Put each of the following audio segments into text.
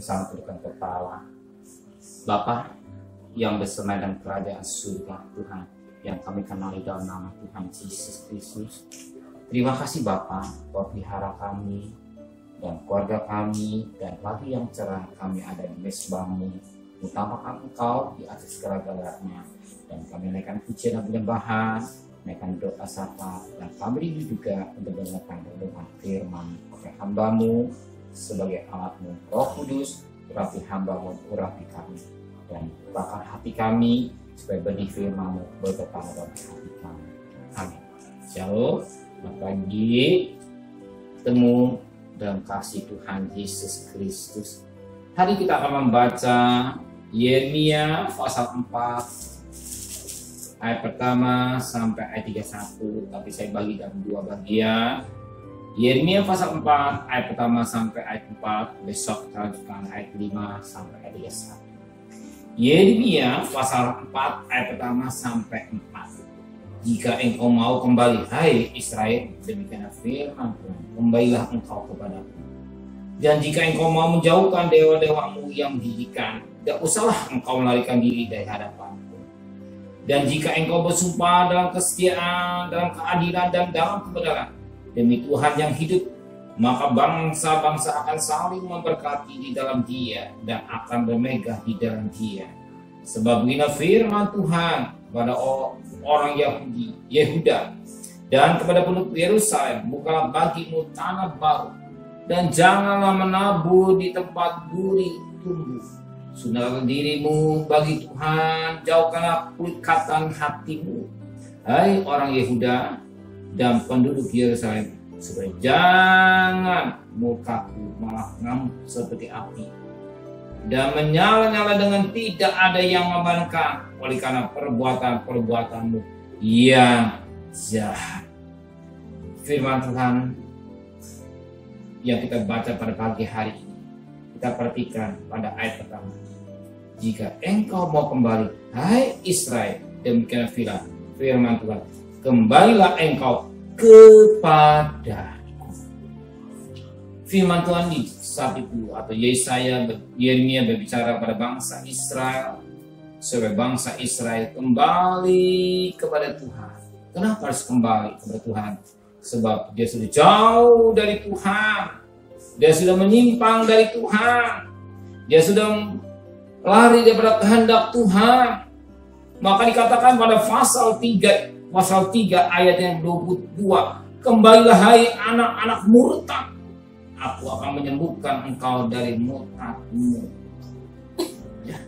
bersama kedudukan kepala. Bapa yang bersemayam dalam kerajaan surga Tuhan, yang kami kenali dalam nama Tuhan Yesus Kristus. Terima kasih Bapa, Kau pelihara kami dan keluarga kami, dan pagi yang cerah kami ada di mesbah-Mu. Utamakan Engkau di atas segala-galanya, dan kami naikkan pujian dan penyembahan, naikkan doa sapa, dan kami rindu juga untuk mendengarkan renungan firman oleh hamba-Mu sebagai alat-Mu. Roh Kudus, urapi hamba-Mu, urapi kami, dan bukakan hati kami supaya benih firman-Mu bergetar dalam hati kami. Amin. Shalom. Selamat pagi, ketemu dalam kasih Tuhan Yesus Kristus. Hari kita akan membaca Yeremia pasal 4 ayat pertama sampai ayat 31, tapi saya bagi dalam dua bagian. Yeremia pasal 4 ayat pertama sampai ayat 4, besok kita lanjutkan ayat 5 sampai ayat 31. Yeremia pasal 4 ayat pertama sampai 4. Jika engkau mau kembali, hai Israel, demikianlah firman Tuhan, kembalilah engkau kepadaku. Dan jika engkau mau menjauhkan dewa-dewamu yang menjijikan, tidak usahlah engkau melarikan diri dari hadapanku. Dan jika engkau bersumpah dalam kesetiaan, dalam keadilan, dan dalam kebenaran, demi Tuhan yang hidup, maka bangsa-bangsa akan saling memberkati di dalam Dia dan akan bermegah di dalam Dia. Sebab begini firman Tuhan kepada orang Yehuda dan kepada penduduk Yerusalem, bukalah bagimu tanah baru, dan janganlah menabur di tempat duri tumbuh. Sundahlah dirimu bagi Tuhan, jauhkanlah keikatan hatimu, hai orang Yehuda dan penduduk Yerusalem, supaya jangan murkaku malah ngamuk seperti api dan menyala-nyala dengan tidak ada yang memadamkan, oleh karena perbuatan-perbuatanmu yang jahat. Firman Tuhan yang kita baca pada pagi hari ini, kita perhatikan pada ayat pertama. Jika engkau mau kembali, hai Israel, demikian firman Tuhan, kembalilah engkau kepada. Firman Tuhan di saat itu, atau Yeremia berbicara pada bangsa Israel, supaya bangsa Israel kembali kepada Tuhan. Kenapa harus kembali kepada Tuhan? Sebab dia sudah jauh dari Tuhan, dia sudah menyimpang dari Tuhan, dia sudah lari daripada kehendak Tuhan. Maka dikatakan pada pasal 3 ayat yang 22, kembalilah hai anak-anak murtad, aku akan menyembuhkan engkau dari murtadmu. Ya.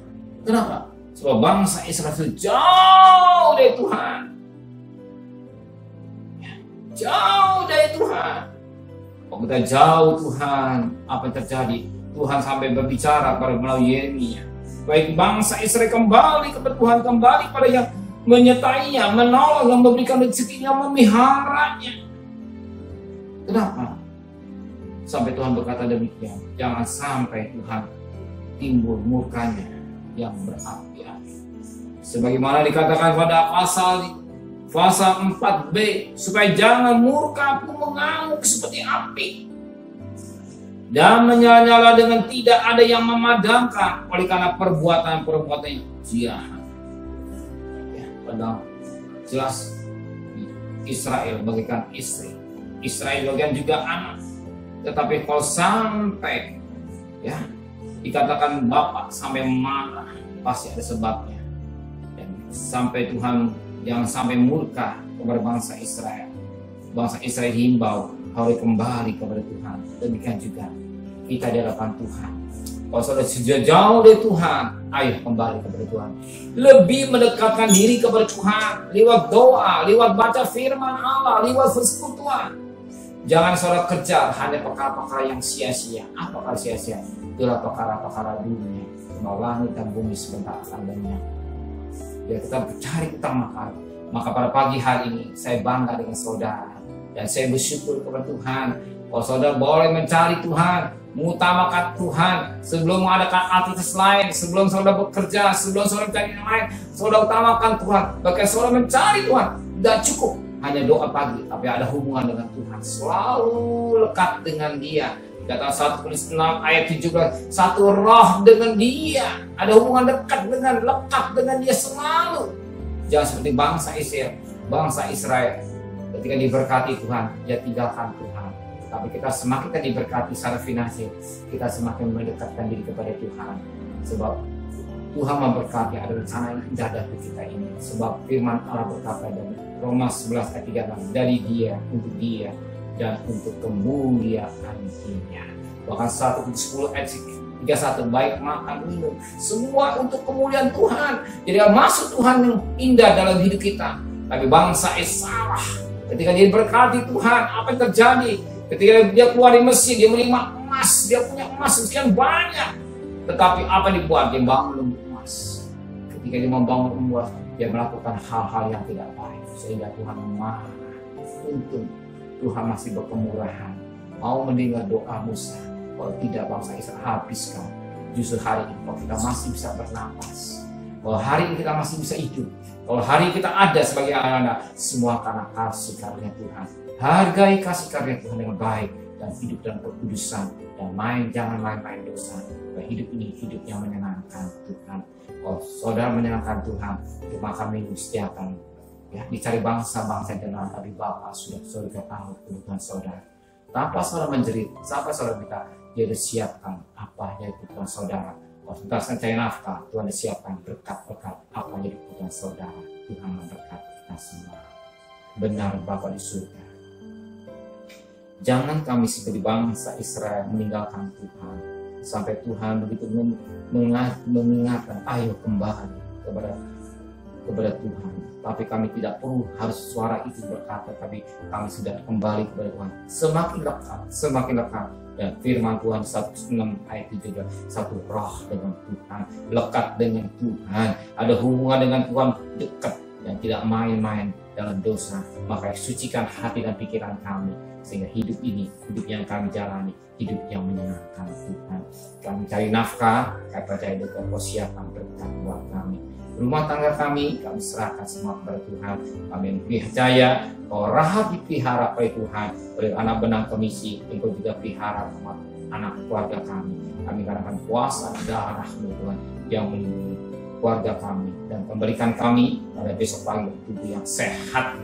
Kenapa? Sebab bangsa Israel sudah jauh dari Tuhan. Ya. Jauh dari Tuhan. Kalau kita jauh Tuhan, apa yang terjadi? Tuhan sampai berbicara pada melalui Yeremia. Baik bangsa Israel kembali kepada Tuhan, kembali pada yang menyertainya, menolong, yang memberikan rezekinya, memiharanya. Kenapa? Sampai Tuhan berkata demikian, jangan sampai Tuhan timbul murkanya yang berapi-api. Sebagaimana dikatakan pada pasal 4b, supaya jangan murka-Ku mengamuk seperti api dan menyala-nyala dengan tidak ada yang memadamkan, oleh karena perbuatan-perbuatan yang jahat. Ya, padahal jelas Israel bagaikan istri, Israel bagian juga anak. Tetapi kalau sampai ya dikatakan Bapak sampai marah, pasti ada sebabnya. Dan sampai Tuhan yang sampai murka kepada bangsa Israel. Bangsa Israel himbau harus kembali kepada Tuhan. Demikian juga kita di hadapan Tuhan. Kalau saudara sudah jauh dari Tuhan, ayo kembali kepada Tuhan. Lebih mendekatkan diri kepada Tuhan lewat doa, lewat baca firman Allah, lewat persekutuan. Jangan saudara kejar hanya perkara-perkara yang sia-sia. Apa perkara sia-sia? Itulah perkara-perkara dunia. Cuma langit dan bumi sebentar akan lenyap. Ya, kita cari utamakan. Maka pada pagi hari ini saya bangga dengan saudara dan saya bersyukur kepada Tuhan. Kalau saudara boleh mencari Tuhan, mengutamakan Tuhan sebelum mengadakan aktivitas lain, sebelum saudara bekerja, sebelum saudara mencari yang lain, saudara utamakan Tuhan. Bahkan saudara mencari Tuhan, tidak cukup hanya doa pagi, tapi ada hubungan dengan Tuhan, selalu lekat dengan Dia, Dikatakan 1 Korintus 6 ayat 17, satu roh dengan dia, ada hubungan lekat dengan dia selalu. Jangan seperti bangsa Israel ketika diberkati Tuhan, dia tinggalkan Tuhan. Tapi kita semakin kita diberkati secara finansial, kita semakin mendekatkan diri kepada Tuhan. Sebab Tuhan memberkati, ada rencana yang indah dari kita ini. Sebab firman Allah berkata dari Roma 11 ayat 36, dari dia, untuk dia, dan untuk kemuliaan Dia. Bahkan 1 Korintus 10 ayat 31, baik makan minum, semua untuk kemuliaan Tuhan. Jadi maksud Tuhan yang indah dalam hidup kita. Tapi bangsa salah. Ketika dia berkati Tuhan, apa yang terjadi? Ketika dia keluar dari Mesir, dia menerima emas, dia punya emas sekian banyak. Tetapi apa dibuat? Dia bangun emas. Ketika dia membangun emas, dia melakukan hal-hal yang tidak baik, sehingga Tuhan marah. Untung Tuhan masih berkemurahan, mau mendengar doa Musa. Kalau tidak, bangsa Israel habiskan. Justru hari ini kalau kita masih bisa bernapas, kalau hari ini kita masih bisa hidup, kalau hari ini kita ada sebagai anak-anak, semua karena kasih karunia Tuhan. Hargai kasih karunia Tuhan dengan baik dan hidup dalam kekudusan, dan jangan main-main dosa. Dan hidup ini hidup yang menyenangkan Tuhan. Kalau saudara menyenangkan Tuhan, maka minggu setiakan ya, dicari bangsa-bangsa dengan, tapi Bapa sudah tahu kebutuhan saudara. Tanpa saudara menjerit, tanpa saudara minta, dia sudah siapkan apa yang kebutuhan saudara. Kalau saudara mencari nafkah, Tuhan sudah siapkan berkat-berkat apa yang kebutuhan saudara. Tuhan memberkati kita semua. Benar Bapa di surga. Jangan kami seperti bangsa Israel meninggalkan Tuhan. Sampai Tuhan begitu mengingatkan, ayo kembali kepada Tuhan. Tapi kami tidak perlu harus suara itu berkata, tapi kami sudah kembali kepada Tuhan. Semakin lekat. Dan firman Tuhan 106 ayat 3, satu roh dengan Tuhan, lekat dengan Tuhan, ada hubungan dengan Tuhan dekat dan tidak main-main dalam dosa. Maka sucikan hati dan pikiran kami, sehingga hidup ini, hidup yang kami jalani, hidup yang menyenangkan Tuhan. Kami cari nafkah, kami percaya dengan persiapan berkat buat kami. Rumah tangga kami serahkan semua kepada Tuhan. Kami percaya bahwa Rahab dipelihara oleh Tuhan, oleh anak benang komisi, Engkau juga pelihara anak keluarga kami. Kami katakan kuasa darah-Mu Tuhan yang melindungi keluarga kami, dan kembalikan kami pada besok pagi tubuh yang sehat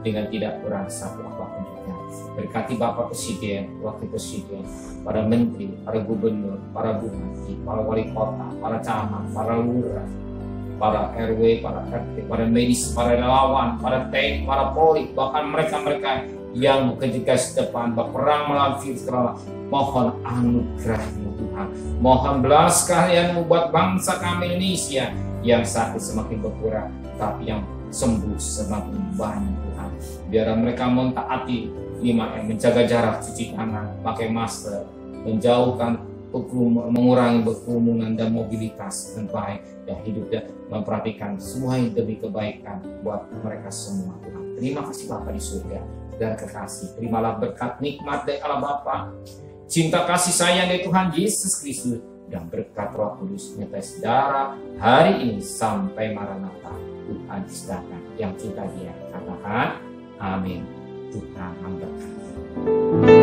dengan tidak kurang satu apapun juga. Berkati Bapak Presiden, Wakil Presiden, para Menteri, para Gubernur, para Bupati, para Wali Kota, para Camat, para Lurah, para RW, para RT, para medis, para relawan, para TNI, para Polri, bahkan mereka-mereka yang bekerja garis depan berperang melawan virus corona. Mohon anugerah-Mu Tuhan, mohon belas kasihan-Mu buat bangsa kami Indonesia yang sakit semakin berkurang, tapi yang sembuh semakin banyak Tuhan. Biar mereka mentaati 5M, menjaga jarak, cuci tangan, pakai masker, menjauhkan mengurangi berkerumunan dan mobilitas dengan baik, dan hidup dan memperhatikan semua demi kebaikan buat mereka semua Tuhan. Terima kasih Bapa di surga dan kekasih. Terimalah berkat nikmat dari Allah Bapa, cinta kasih sayang dari Tuhan Yesus Kristus, dan berkat Roh Kudus menyertai saudara hari ini sampai Maranatha. Tuhan disediakan yang cinta Dia. Katakan amin. Tuhan memberkati.